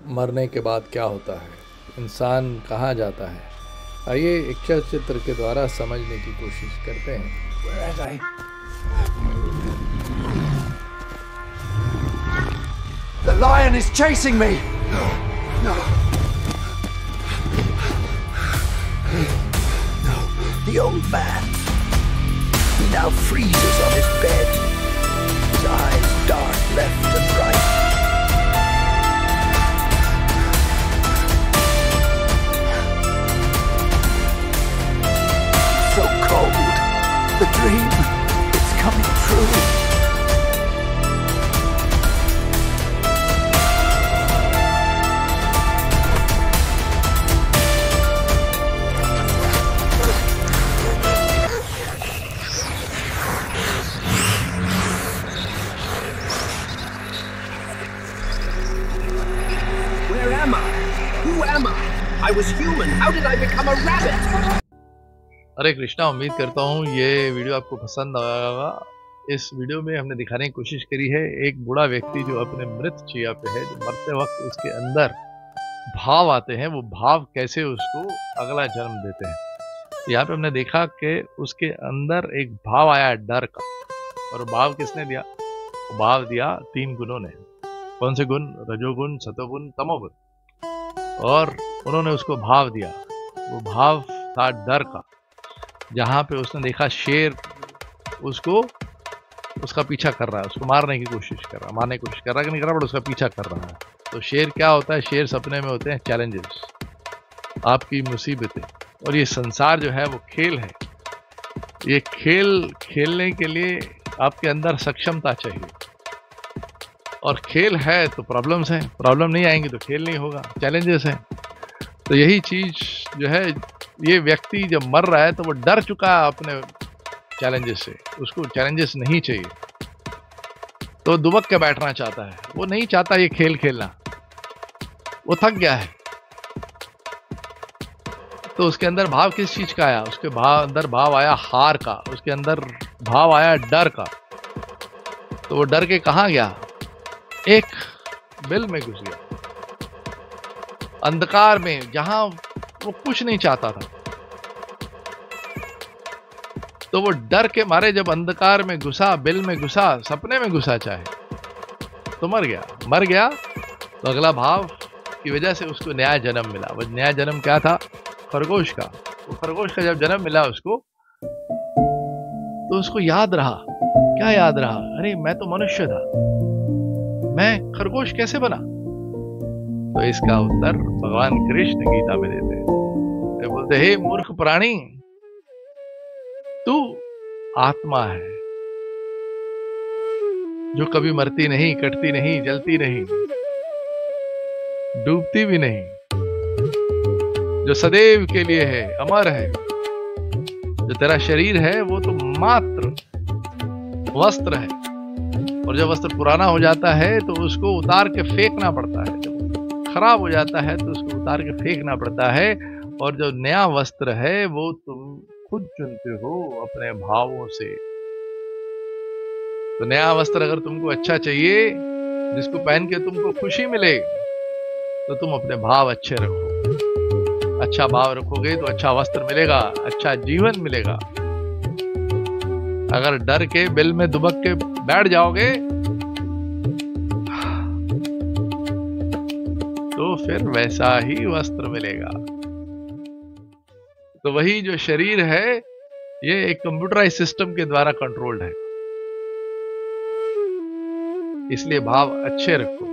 मरने के बाद क्या होता है, इंसान कहाँ जाता है, आइए एक चलचित्र के द्वारा समझने की कोशिश करते हैं। The lion is chasing me! No. No. No. The old man. He now freezes on his bed. His eyes dart left and right. So cold. The dream. It's coming true. I was human. How did I become a rabbit? हरे कृष्णा, उम्मीद करता हूँ ये video आपको पसंद आया होगा। इस video में हमने दिखाने की कोशिश करी है एक बूढ़ा व्यक्ति जो अपने मृत चिया पे है, जो मरते वक्त उसके अंदर भाव आते हैं, वो भाव कैसे उसको अगला जन्म देते हैं। यहाँ पे हमने देखा कि उसके अंदर एक भाव आया डर का, और वो भाव किसने दिया? वो भाव दिया 3 गुणों ने। कौन से गुण? रजोगुण, सतोगुण, तमोगुण। और उन्होंने उसको भाव दिया। वो भाव था डर का, जहां पे उसने देखा शेर उसको उसका पीछा कर रहा है, उसको मारने की कोशिश कर रहा है, मारने की कोशिश कर रहा है कि नहीं कर रहा, बट उसका पीछा कर रहा है। तो शेर क्या होता है? शेर सपने में होते हैं चैलेंजेस, आपकी मुसीबतें। और ये संसार जो है वो खेल है। ये खेल खेलने के लिए आपके अंदर सक्षमता चाहिए, और खेल है तो प्रॉब्लम्स हैं, प्रॉब्लम नहीं आएंगी तो खेल नहीं होगा, चैलेंजेस हैं। तो यही चीज जो है, ये व्यक्ति जब मर रहा है तो वो डर चुका है अपने चैलेंजेस से, उसको चैलेंजेस नहीं चाहिए, तो दुबक के बैठना चाहता है। वो नहीं चाहता ये खेल खेलना, वो थक गया है। तो उसके अंदर भाव किस चीज का आया? उसके अंदर भाव आया हार का, उसके अंदर भाव आया डर का। तो वो डर के कहाँ गया? एक बिल में घुस गया, अंधकार में, जहां वो कुछ नहीं चाहता था। तो वो डर के मारे जब अंधकार में घुसा, बिल में घुसा, सपने में घुसा, चाहे तो मर गया। मर गया तो अगला भाव की वजह से उसको नया जन्म मिला। वो नया जन्म क्या था? खरगोश का। वो खरगोश का जब जन्म मिला उसको, तो उसको याद रहा। क्या याद रहा? अरे मैं तो मनुष्य था, मैं खरगोश कैसे बना? तो इसका उत्तर भगवान कृष्ण गीता में देते हैं। वे बोलते, हे मूर्ख प्राणी, तू आत्मा है जो कभी मरती नहीं, कटती नहीं, जलती नहीं, डूबती भी नहीं, जो सदैव के लिए है, अमर है। जो तेरा शरीर है वो तो मात्र वस्त्र है, और जब वस्त्र पुराना हो जाता है तो उसको उतार के फेंकना पड़ता है। जब खराब हो जाता है तो उसको उतार के फेंकना पड़ता है। और जो नया वस्त्र है वो तुम खुद चुनते हो अपने भावों से। तो नया वस्त्र अगर तुमको अच्छा चाहिए, जिसको पहन के तुमको खुशी मिले, तो तुम अपने भाव अच्छे रखो। अच्छा भाव रखोगे तो अच्छा वस्त्र मिलेगा, अच्छा जीवन मिलेगा। अगर डर के बिल में दुबक के बैठ जाओगे तो फिर वैसा ही वस्त्र मिलेगा। तो वही जो शरीर है, ये एक कंप्यूटराइज सिस्टम के द्वारा कंट्रोल्ड है, इसलिए भाव अच्छे रखो।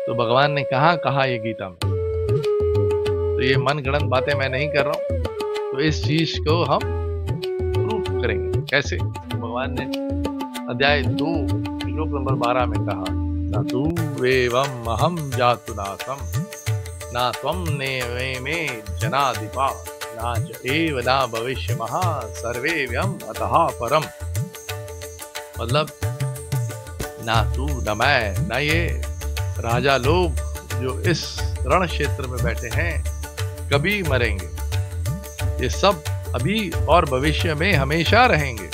तो भगवान ने कहा ये गीता में। तो ये मनगढ़ंत बातें मैं नहीं कर रहा हूं। तो इस चीज को हम प्रूफ करेंगे कैसे। भगवान ने अध्याय 2 श्लोक नंबर 12 में कहा, न तू एवं अहम जातु नासम, ना त्वं ने जनाधिपा, ना च एव ना भविष्य महा सर्वे व्यम अतः परम। मतलब ना तू, न मैं, न ये राजा लोग जो इस रण क्षेत्र में बैठे हैं कभी मरेंगे। ये सब अभी और भविष्य में हमेशा रहेंगे।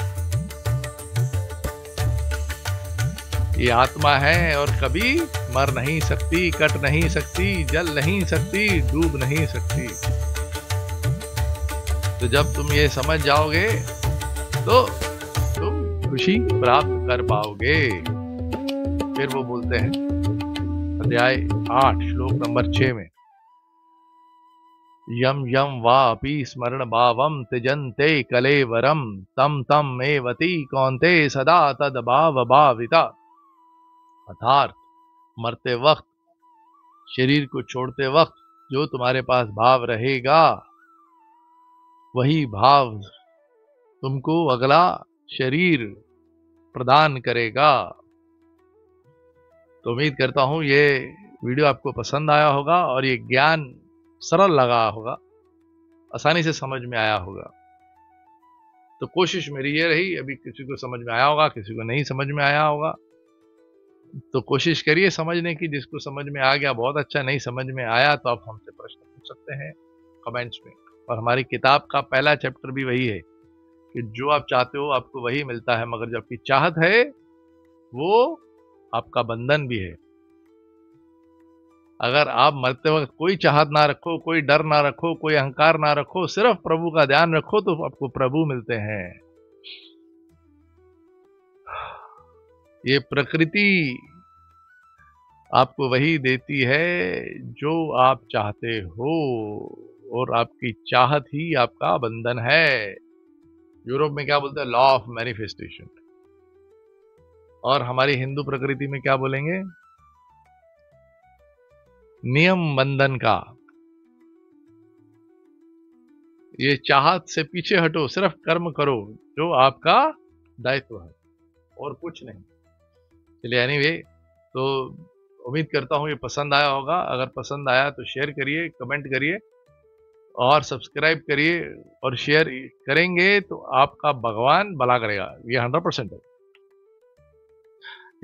ये आत्मा है और कभी मर नहीं सकती, कट नहीं सकती, जल नहीं सकती, डूब नहीं सकती। तो जब तुम ये समझ जाओगे तो तुम खुशी प्राप्त कर पाओगे। फिर वो बोलते हैं अध्याय 8 श्लोक नंबर 6 में, यम यम वापि स्मरण भावम त्यजन्ते कलेवरम तम तम एवति कौन्ते सदा तद भाव भाविता। अर्थात मरते वक्त, शरीर को छोड़ते वक्त जो तुम्हारे पास भाव रहेगा वही भाव तुमको अगला शरीर प्रदान करेगा। तो उम्मीद करता हूं ये वीडियो आपको पसंद आया होगा और ये ज्ञान सरल लगा होगा, आसानी से समझ में आया होगा। तो कोशिश मेरी ये रही, अभी किसी को समझ में आया होगा, किसी को नहीं समझ में आया होगा, तो कोशिश करिए समझने की। जिसको समझ में आ गया बहुत अच्छा, नहीं समझ में आया तो आप हमसे प्रश्न पूछ सकते हैं कमेंट्स में। और हमारी किताब का पहला चैप्टर भी वही है कि जो आप चाहते हो आपको वही मिलता है, मगर जो आपकी चाहत है वो आपका बंधन भी है। अगर आप मरते वक्त कोई चाहत ना रखो, कोई डर ना रखो, कोई अहंकार ना रखो, सिर्फ प्रभु का ध्यान रखो, तो आपको प्रभु मिलते हैं। ये प्रकृति आपको वही देती है जो आप चाहते हो, और आपकी चाहत ही आपका बंधन है। यूरोप में क्या बोलते हैं? Law of manifestation. और हमारी हिंदू प्रकृति में क्या बोलेंगे? नियम बंधन का। ये चाहत से पीछे हटो, सिर्फ कर्म करो जो आपका दायित्व है और कुछ नहीं। चलिए एनीवे, तो उम्मीद करता हूं ये पसंद आया होगा। अगर पसंद आया तो शेयर करिए, कमेंट करिए और सब्सक्राइब करिए। और शेयर करेंगे तो आपका भगवान भला करेगा, ये 100% है।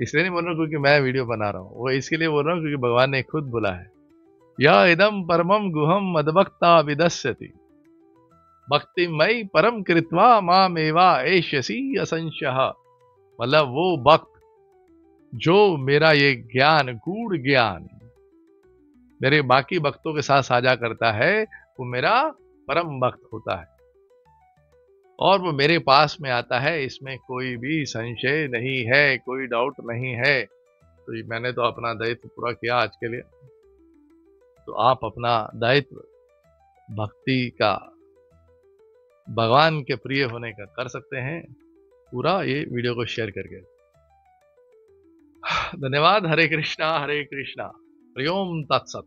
इसलिए नहीं बोल रहा क्योंकि मैं वीडियो बना रहा हूं, वो इसके लिए बोल रहा हूं क्योंकि भगवान ने खुद बोला है, या इदम परमम गुहम मदभक्ता विदस्यति भक्तिमयी परम कृत्वा मामेवा एष्यसि असंशयः। मतलब वो भक्त जो मेरा ये ज्ञान, गूढ़ ज्ञान मेरे बाकी भक्तों के साथ साझा करता है, वो मेरा परम भक्त होता है और वो मेरे पास में आता है। इसमें कोई भी संशय नहीं है, कोई डाउट नहीं है। तो मैंने तो अपना दायित्व पूरा किया आज के लिए, तो आप अपना दायित्व भक्ति का, भगवान के प्रिय होने का कर सकते हैं पूरा, ये वीडियो को शेयर करके। धन्यवाद। हरे कृष्णा हरे कृष्णा, हरि ओम तत्सत।